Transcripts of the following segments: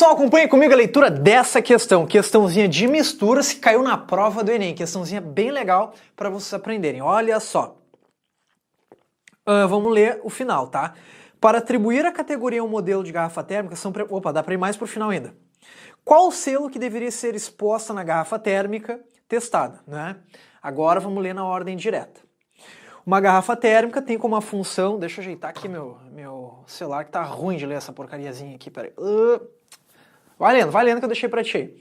pessoal, acompanhe comigo a leitura dessa questão, questãozinha de misturas que caiu na prova do Enem, questãozinha bem legal para vocês aprenderem. Olha só, vamos ler o final, tá? Para atribuir a categoria a um modelo de garrafa térmica, opa, dá para ir mais para o final ainda. Qual o selo que deveria ser exposta na garrafa térmica testada, né? Agora vamos ler na ordem direta. Uma garrafa térmica tem como função... Deixa eu ajeitar aqui meu celular que tá ruim de ler essa porcariazinha aqui, peraí. Vai lendo que eu deixei pra ti aí.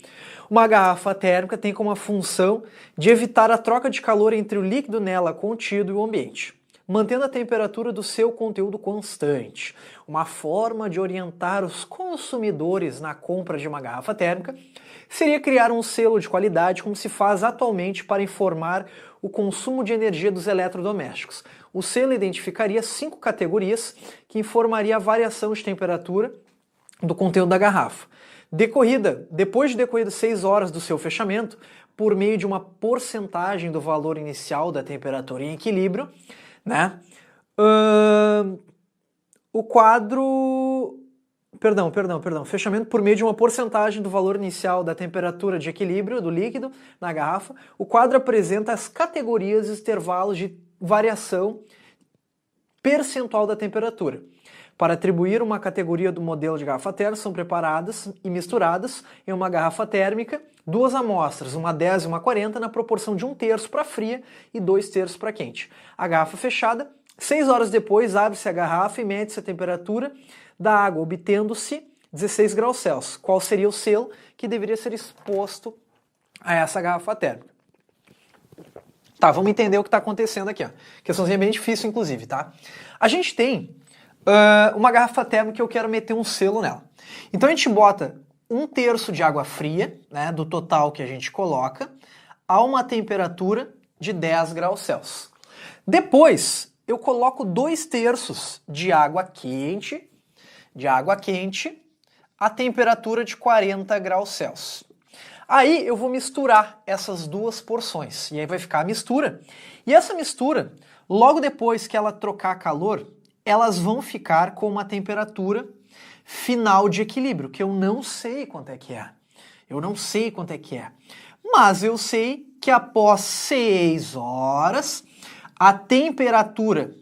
Uma garrafa térmica tem como função de evitar a troca de calor entre o líquido nela contido e o ambiente, mantendo a temperatura do seu conteúdo constante. Uma forma de orientar os consumidores na compra de uma garrafa térmica seria criar um selo de qualidade, como se faz atualmente para informar o consumo de energia dos eletrodomésticos. O selo identificaria 5 categorias que informaria a variação de temperatura do conteúdo da garrafa. Depois de decorridas 6 horas do seu fechamento, por meio de uma porcentagem do valor inicial da temperatura em equilíbrio, né? O quadro... Fechamento por meio de uma porcentagem do valor inicial da temperatura de equilíbrio do líquido na garrafa. O quadro apresenta as categorias e intervalos de variação percentual da temperatura. Para atribuir uma categoria do modelo de garrafa térmica, são preparadas e misturadas em uma garrafa térmica 2 amostras, uma 10 e uma 40, na proporção de 1/3 para fria e 2/3 para quente. A garrafa fechada, 6 horas depois, abre-se a garrafa e mede-se a temperatura da água, obtendo-se 16 graus Celsius. Qual seria o selo que deveria ser exposto a essa garrafa térmica? Tá, vamos entender o que está acontecendo aqui, ó. Questãozinha bem difícil, inclusive, tá? A gente tem uma garrafa térmica que eu quero meter um selo nela. Então a gente bota 1/3 de água fria, né, do total que a gente coloca, a uma temperatura de 10 graus Celsius. Depois eu coloco 2/3 de água quente, a temperatura de 40 graus Celsius. Aí eu vou misturar essas duas porções, e aí vai ficar a mistura. E essa mistura, logo depois que ela trocar calor, elas vão ficar com uma temperatura final de equilíbrio, que eu não sei quanto é que é. Mas eu sei que após 6 horas, a temperatura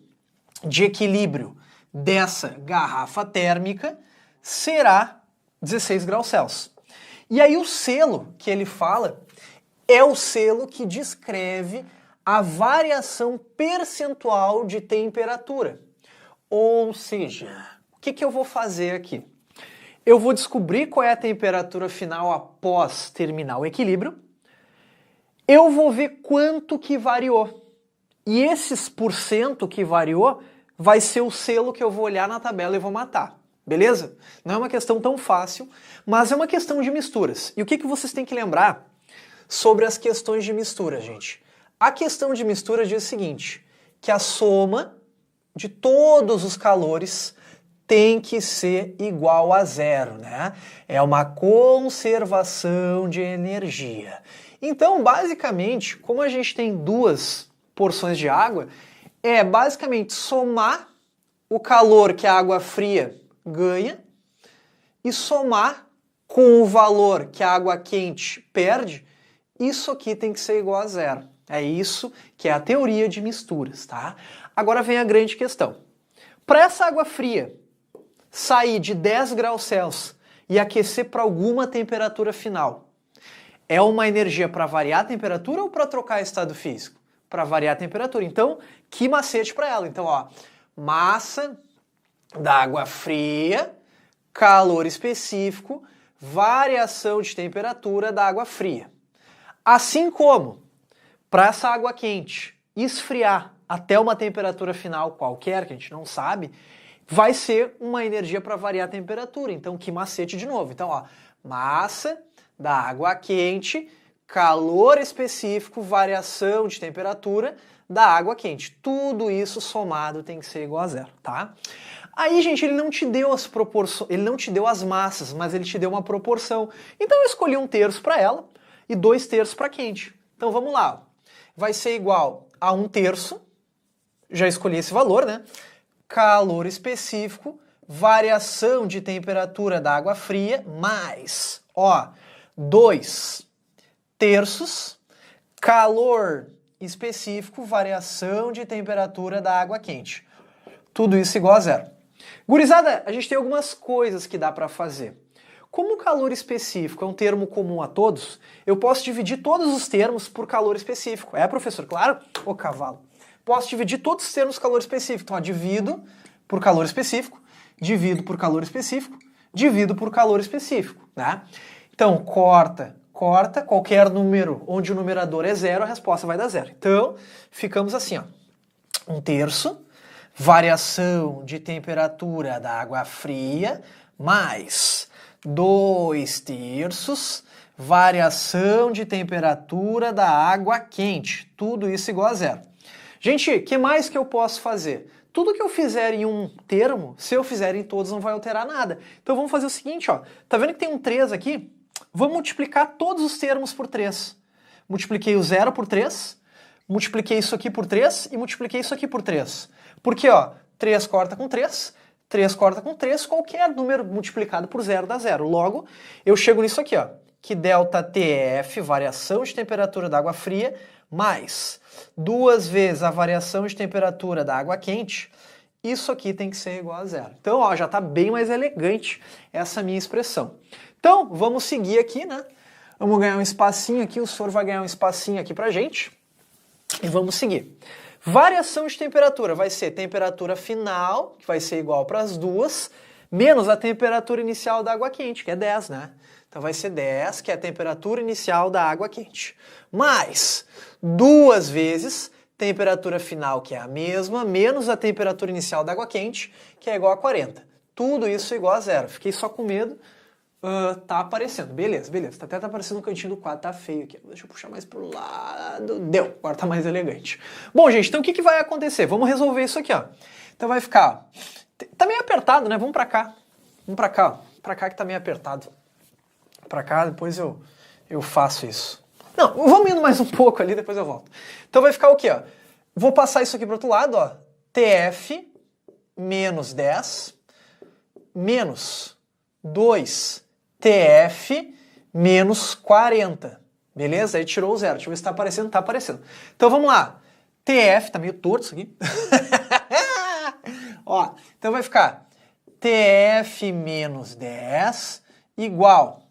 de equilíbrio dessa garrafa térmica será 16 graus Celsius. E aí o selo que ele fala é o selo que descreve a variação percentual de temperatura. Ou seja, o que eu vou fazer aqui? Eu vou descobrir qual é a temperatura final após terminar o equilíbrio. Eu vou ver quanto que variou. E esses porcento que variou vai ser o selo que eu vou olhar na tabela e vou matar. Beleza? Não é uma questão tão fácil, mas é uma questão de misturas. E o que vocês têm que lembrar sobre as questões de mistura, gente? A questão de mistura diz o seguinte, que a soma de todos os calores tem que ser igual a 0, né? É uma conservação de energia. Então, basicamente, como a gente tem 2 porções de água, é basicamente somar o calor que a água fria ganha e somar com o valor que a água quente perde. Isso aqui tem que ser igual a 0. É isso que é a teoria de misturas, tá? Agora vem a grande questão. Para essa água fria sair de 10 graus Celsius e aquecer para alguma temperatura final, é uma energia para variar a temperatura ou para trocar estado físico? Para variar a temperatura. Então, que macete para ela? Então, ó, massa da água fria, calor específico, variação de temperatura da água fria. Assim como, para essa água quente esfriar até uma temperatura final qualquer, que a gente não sabe, vai ser uma energia para variar a temperatura. Então, que macete de novo? Então, ó, massa da água quente, calor específico, variação de temperatura da água quente. Tudo isso somado tem que ser igual a 0, tá? Aí, gente, ele não te deu as proporções, ele não te deu as massas, mas ele te deu uma proporção. Então eu escolhi 1/3 para ela e 2/3 para quente. Então vamos lá. Vai ser igual a 1/3, já escolhi esse valor, né? Calor específico, variação de temperatura da água fria mais, ó, 2/3 calor específico, variação de temperatura da água quente. Tudo isso igual a zero. Gurizada, a gente tem algumas coisas que dá para fazer. Como o calor específico é um termo comum a todos, eu posso dividir todos os termos por calor específico. É, professor? Claro? Ô cavalo. Posso dividir todos os termos por calor específico. Então, ó, divido por calor específico, divido por calor específico, divido por calor específico, né? Então, corta, qualquer número onde o numerador é zero, a resposta vai dar zero. Então, ficamos assim, ó. 1/3, variação de temperatura da água fria, mais 2/3, variação de temperatura da água quente. Tudo isso igual a zero. Gente, o que mais que eu posso fazer? Tudo que eu fizer em um termo, se eu fizer em todos, não vai alterar nada. Então vamos fazer o seguinte, ó. Tá vendo que tem um 3 aqui? Vamos multiplicar todos os termos por 3. Multipliquei o 0 por 3, multipliquei isso aqui por 3 e multipliquei isso aqui por 3. Porque, ó, 3 corta com 3, 3 corta com 3, qualquer número multiplicado por 0 dá 0. Logo, eu chego nisso aqui, ó, que ΔTF, variação de temperatura da água fria, mais 2 vezes a variação de temperatura da água quente, isso aqui tem que ser igual a zero. Então, ó, já está bem mais elegante essa minha expressão. Então, vamos seguir aqui, né? Vamos ganhar um espacinho aqui, o senhor vai ganhar um espacinho aqui pra gente. E vamos seguir. Variação de temperatura vai ser temperatura final, que vai ser igual para as duas, menos a temperatura inicial da água quente, que é 10, né? Então vai ser 10, que é a temperatura inicial da água quente. Mais 2 vezes temperatura final, que é a mesma, menos a temperatura inicial da água quente, que é igual a 40. Tudo isso igual a zero. Fiquei só com medo. Tá aparecendo. Beleza. Até tá aparecendo no cantinho do quadro. Tá feio aqui. Deixa eu puxar mais pro lado. Deu. Agora tá mais elegante. Bom, gente, então o que vai acontecer? Vamos resolver isso aqui, ó. Então vai ficar... Tá meio apertado, né? Vamos pra cá. Vamos pra cá, ó. Pra cá que tá meio apertado. Pra cá, depois eu faço isso. Não, vamos indo mais um pouco ali, depois eu volto. Então vai ficar o quê, ó? Vou passar isso aqui pro outro lado, ó. TF menos 10 menos 2TF menos 40. Beleza? Aí tirou o zero. Deixa eu ver se tá aparecendo. Tá aparecendo. Então vamos lá. TF, tá meio torto isso aqui. Ó, então vai ficar TF menos 10 igual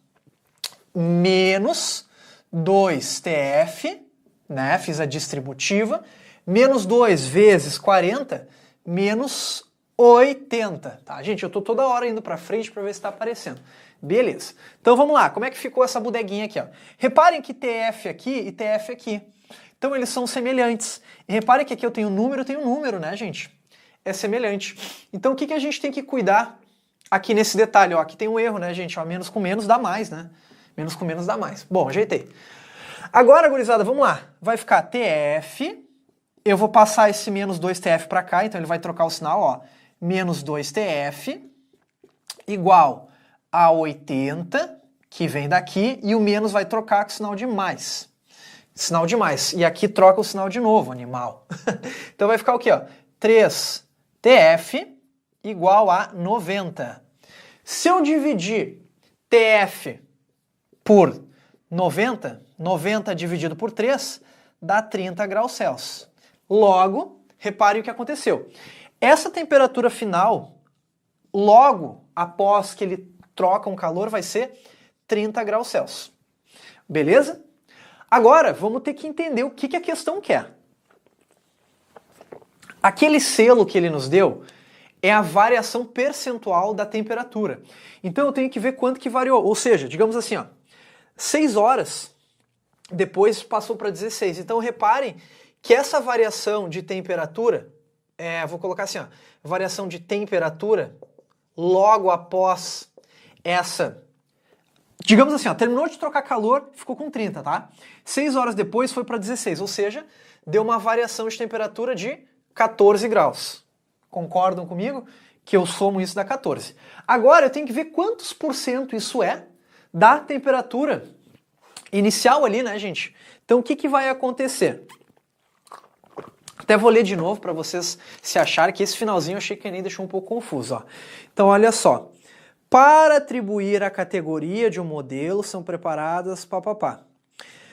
menos 2TF, né? Fiz a distributiva, menos 2 vezes 40, menos 80, tá? Gente, eu tô toda hora indo pra frente pra ver se tá aparecendo. Beleza. Então vamos lá, como é que ficou essa bodeguinha aqui, ó? Reparem que TF aqui e TF aqui. Então eles são semelhantes. E reparem que aqui eu tenho número, né, gente? É semelhante. Então o que a gente tem que cuidar aqui nesse detalhe, ó? Aqui tem um erro, né, gente? Ó, menos com menos dá mais, né? Menos com menos dá mais. Bom, ajeitei. Agora, gurizada, vamos lá. Vai ficar TF, eu vou passar esse menos 2TF para cá, então ele vai trocar o sinal, ó. Menos 2TF igual a 80, que vem daqui, e o menos vai trocar com o sinal de mais. Sinal de mais. E aqui troca o sinal de novo, animal. Então vai ficar o quê, ó? 3TF igual a 90. Se eu dividir TF por 90, 90 dividido por 3 dá 30 graus Celsius. Logo, repare o que aconteceu. Essa temperatura final, logo após que ele troca um calor, vai ser 30 graus Celsius. Beleza? Agora, vamos ter que entender o que a questão quer. Aquele selo que ele nos deu é a variação percentual da temperatura. Então eu tenho que ver quanto que variou. Ou seja, digamos assim, ó, 6 horas depois passou para 16. Então reparem que essa variação de temperatura, vou colocar assim, ó, variação de temperatura logo após essa, digamos assim, ó, terminou de trocar calor, ficou com 30, tá? 6 horas depois foi para 16, ou seja, deu uma variação de temperatura de 14 graus. Concordam comigo? Que eu somo isso dá 14. Agora eu tenho que ver quantos por cento isso é da temperatura inicial ali, né, gente? Então o que vai acontecer? Até vou ler de novo para vocês se acharem que esse finalzinho eu achei que nem deixou um pouco confuso. Ó. Então, olha só. Para atribuir a categoria de um modelo, são preparadas papapá.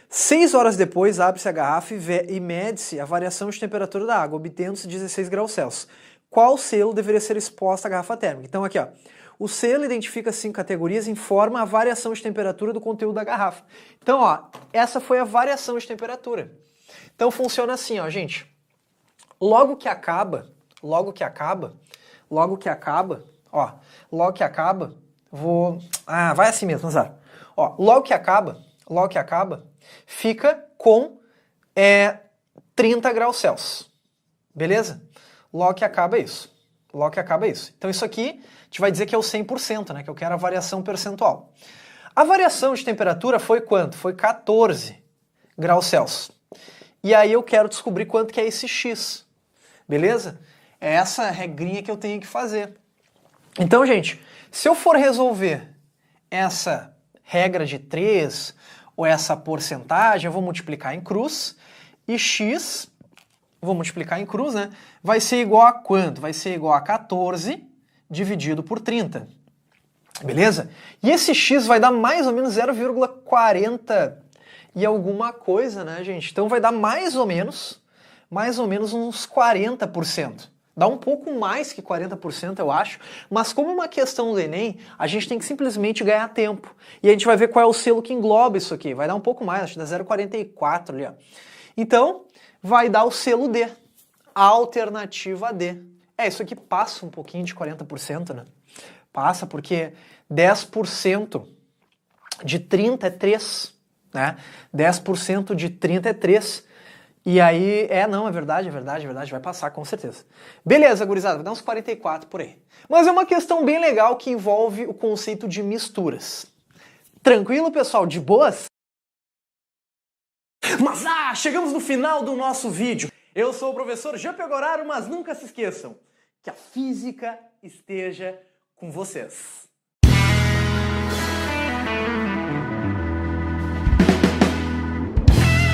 6 horas depois, abre-se a garrafa e mede-se a variação de temperatura da água, obtendo-se 16 graus Celsius. Qual selo deveria ser exposto à garrafa térmica? Então, aqui, ó. O selo identifica 5 categorias e informa a variação de temperatura do conteúdo da garrafa. Então, ó, essa foi a variação de temperatura. Então, funciona assim, ó, gente. Logo que acaba, vai assim mesmo, Nazar. Ó, logo que acaba, fica com 30 graus Celsius. Beleza? Logo que acaba isso. Então isso aqui a gente vai dizer que é o 100%, né? Que eu quero a variação percentual. A variação de temperatura foi quanto? Foi 14 graus Celsius. E aí eu quero descobrir quanto que é esse X. Beleza? É essa regrinha que eu tenho que fazer. Então, gente, se eu for resolver essa regra de 3 ou essa porcentagem, eu vou multiplicar em cruz e X, vou multiplicar em cruz, né? Vai ser igual a quanto? Vai ser igual a 14 dividido por 30. Beleza? E esse X vai dar mais ou menos 0,40 e alguma coisa, né, gente? Então vai dar mais ou menos uns 40%. Dá um pouco mais que 40%, eu acho, mas como é uma questão do Enem, a gente tem que simplesmente ganhar tempo. E a gente vai ver qual é o selo que engloba isso aqui. Vai dar um pouco mais, acho que dá 0,44 ali, ó. Então, vai dar o selo D, a alternativa D. Isso aqui passa um pouquinho de 40%, né? Passa porque 10% de 30 é 3, né? 10% de 30 é 3. E aí, é verdade, vai passar com certeza. Beleza, gurizada, vai dar uns 44 por aí. Mas é uma questão bem legal que envolve o conceito de misturas. Tranquilo, pessoal? De boas? Mas chegamos no final do nosso vídeo. Eu sou o professor Jean Pegoraro, mas nunca se esqueçam que a física esteja com vocês.